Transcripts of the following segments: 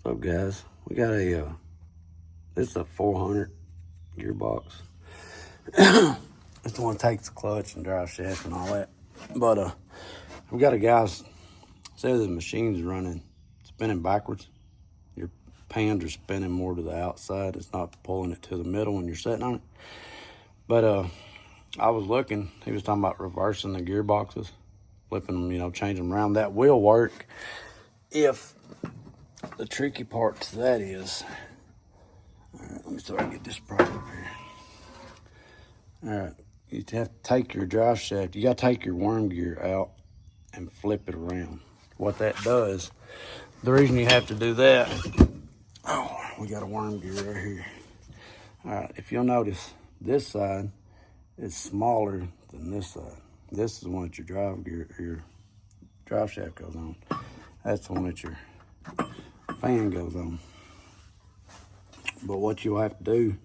What's up, guys? We got a this is a 400 gearbox. It's the one that takes the clutch and drive shaft and all that. But we got a guy says the machine's spinning backwards. Your pans are spinning more to the outside. It's not pulling it to the middle when you're sitting on it. But I was looking. He was talking about reversing the gearboxes, flipping them, changing them around. That will work if the tricky part to that is, all right, let me see if I can get this propped up here. All right, you have to take your drive shaft. You got to take your worm gear out and flip it around. What that does, the reason you have to do that, oh, we got a worm gear right here. All right, if you'll notice, this side is smaller than this side. This is the one that your drive shaft goes on. That's the one that your fan goes on. But what you'll have to do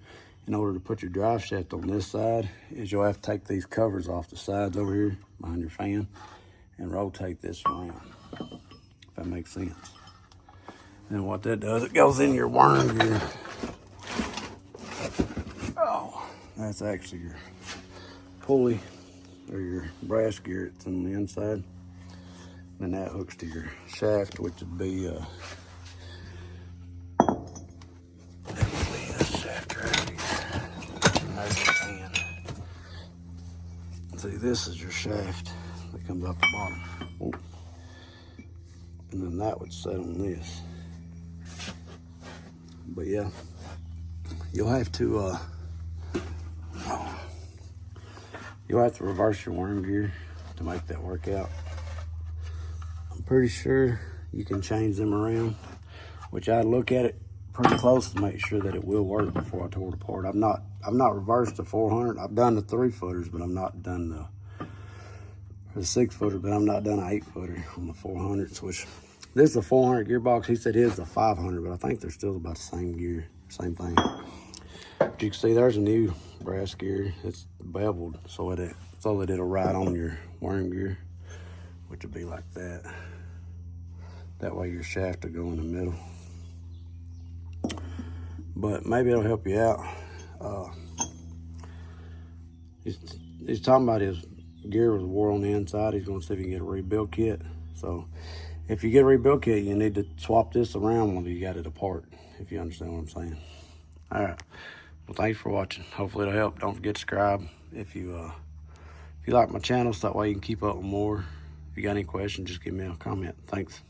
in order to put your drive shaft on this side is you'll have to take these covers off the sides over here behind your fan and rotate this around, if that makes sense. And what that does, it goes in your worm gear. Oh, that's actually your pulley or your brass gear. It's on the inside. Then that hooks to your shaft, which would be this shaft right here. And there's your fan. See, this is your shaft that comes off the bottom. Oh. And then that would set on this. But yeah, you'll have to reverse your worm gear to make that work out. I'm pretty sure you can change them around, which I'd look at it pretty close to make sure that it will work before I tore it apart. I've not reversed the 400. I've done the 3-footers, but I'm not done the 6-footer, but I'm not done an 8-footer on the 400s, which this is a 400 gearbox. He said his is a 500, but I think they're still about the same gear, same thing. But you can see there's a new brass gear. It's beveled so that it'll ride on your worm gear, which would be like that. That way your shaft will go in the middle. But maybe it'll help you out. He's talking about his gear was wore on the inside. He's going to see if he can get a rebuild kit. So if you get a rebuild kit, you need to swap this around when you got it apart, if you understand what I'm saying. All right. Well, thanks for watching. Hopefully it'll help. Don't forget to subscribe if you like my channel, so that way you can keep up with more. If you got any questions, just give me a comment. Thanks.